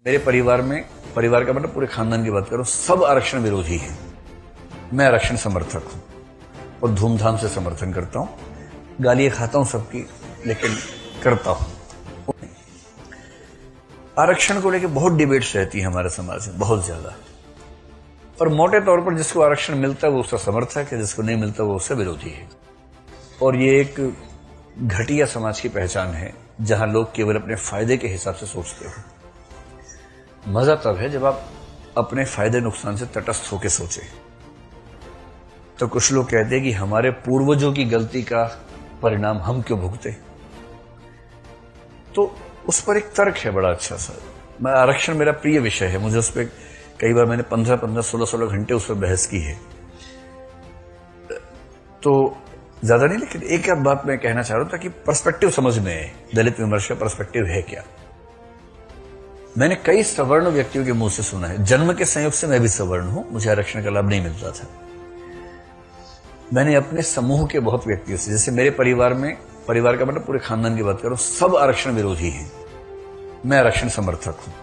मेरे परिवार का मतलब पूरे खानदान की बात करूं, सब आरक्षण विरोधी हैं। मैं आरक्षण समर्थक हूं और धूमधाम से समर्थन करता हूं। गालियां खाता हूं सबकी, लेकिन करता हूं। आरक्षण को लेकर बहुत डिबेट्स रहती है हमारे समाज में, बहुत ज्यादा। और मोटे तौर पर जिसको आरक्षण मिलता है वो उसका समर्थक है, जिसको नहीं मिलता वो उससे विरोधी है। और ये एक घटिया समाज की पहचान है जहां लोग केवल अपने फायदे के हिसाब से सोचते हो। मजा तब है जब आप अपने फायदे नुकसान से तटस्थ होकर सोचे। तो कुछ लोग कहते हैं कि हमारे पूर्वजों की गलती का परिणाम हम क्यों भुगते। तो उस पर एक तर्क है बड़ा अच्छा सा। मैं आरक्षण मेरा प्रिय विषय है, मुझे उस पर कई बार मैंने 15-15, 16-16 घंटे उस पर बहस की है। तो ज्यादा नहीं, लेकिन एक बात मैं कहना चाह रहा था कि पर्सपेक्टिव समझ में है, दलित विमर्श का पर्सपेक्टिव है क्या। मैंने कई सवर्ण व्यक्तियों के मुंह से सुना है, जन्म के संयोग से मैं भी सवर्ण हूं, मुझे आरक्षण का लाभ नहीं मिलता था। मैंने अपने समूह के बहुत व्यक्तियों से, जैसे मेरे परिवार का मतलब पूरे खानदान की बात करूं, सब आरक्षण विरोधी हैं। मैं आरक्षण समर्थक हूं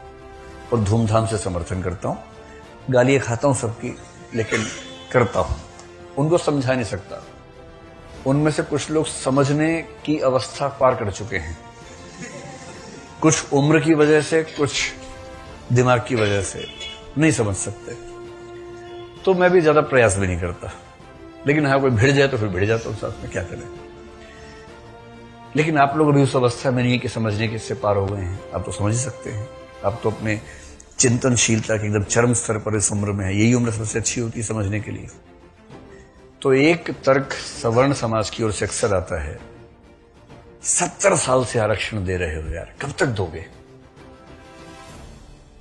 और धूमधाम से समर्थन करता हूं। गालियां खाता हूं सबकी, लेकिन करता हूं। उनको समझा नहीं सकता। उनमें से कुछ लोग समझने की अवस्था पार कर चुके हैं, कुछ उम्र की वजह से, कुछ दिमाग की वजह से नहीं समझ सकते। तो मैं भी ज्यादा प्रयास भी नहीं करता, लेकिन हाँ कोई भिड़ जाए तो फिर भिड़ जाता हूं, साथ में क्या करें। लेकिन आप लोग अभी उस अवस्था में नहीं है कि समझने के इससे पार हो गए हैं। आप तो समझ ही सकते हैं। आप तो अपने चिंतनशीलता के एकदम चरम स्तर पर इस उम्र में है। यही उम्र सबसे अच्छी होती है समझने के लिए। तो एक तर्क सवर्ण समाज की ओर से अक्सर आता है, 70 साल से आरक्षण दे रहे हो यार, कब तक दोगे।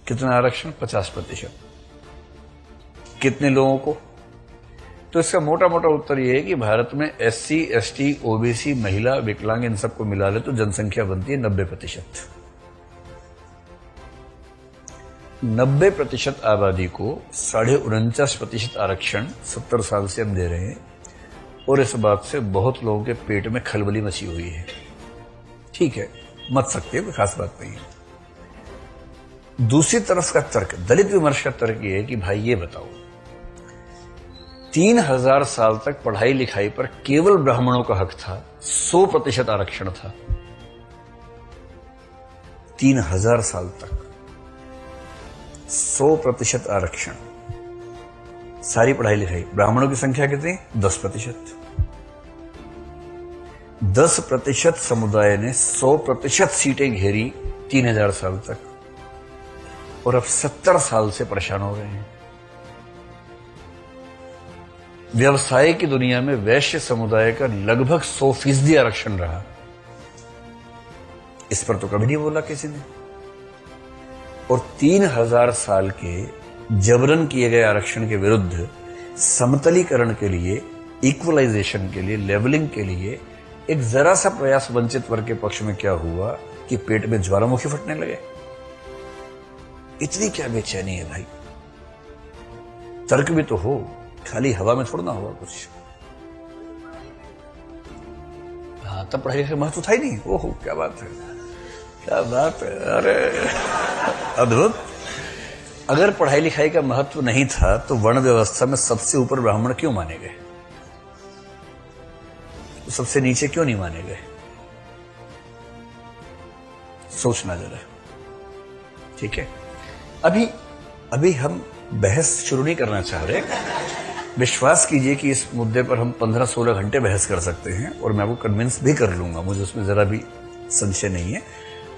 कितना आरक्षण? 50%। कितने लोगों को? तो इसका मोटा मोटा उत्तर यह है कि भारत में SC, ST, OBC, महिला, विकलांग, इन सबको मिला ले तो जनसंख्या बनती है 90%। 90% आबादी को 49.5% आरक्षण 70 साल से हम दे रहे हैं। और इस बात से बहुत लोगों के पेट में खलबली मची हुई है। ठीक है, मत सकते हैं, कोई खास बात नहीं है। दूसरी तरफ का तर्क, दलित विमर्श का तर्क यह है कि भाई ये बताओ, 3000 साल तक पढ़ाई लिखाई पर केवल ब्राह्मणों का हक था, 100% आरक्षण था। 3000 साल तक 100% आरक्षण, सारी पढ़ाई लिखाई। ब्राह्मणों की संख्या कितनी? 10%। 10% समुदाय ने 100% सीटें घेरी 3000 साल तक, और अब 70 साल से परेशान हो गए हैं। व्यवसाय की दुनिया में वैश्य समुदाय का लगभग 100% आरक्षण रहा। इस पर तो कभी नहीं बोला किसी ने। और 3000 साल के जबरन किए गए आरक्षण के विरुद्ध समतलीकरण के लिए, इक्वलाइजेशन के लिए, लेवलिंग के लिए एक जरा सा प्रयास वंचित वर्ग के पक्ष में क्या हुआ कि पेट में ज्वालामुखी फटने लगे। इतनी क्या बेचैनी है भाई। तर्क भी तो हो, खाली हवा में थोड़ा ना होगा कुछ। हाँ, तब पढ़ाई लिखाई महत्व था ही नहीं। ओहो, क्या बात है, क्या बात है, अरे अद्भुत। अगर पढ़ाई लिखाई का महत्व नहीं था तो वर्ण व्यवस्था में सबसे ऊपर ब्राह्मण क्यों माने गए, तो सबसे नीचे क्यों नहीं माने गए। सोचना जरा। ठीक है, अभी हम बहस शुरू नहीं करना चाह रहे। विश्वास कीजिए कि इस मुद्दे पर हम 15-16 घंटे बहस कर सकते हैं और मैं आपको कन्विंस भी कर लूंगा, मुझे उसमें जरा भी संशय नहीं है।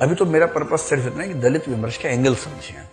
अभी तो मेरा पर्पस सिर्फ इतना है कि दलित विमर्श के एंगल समझें।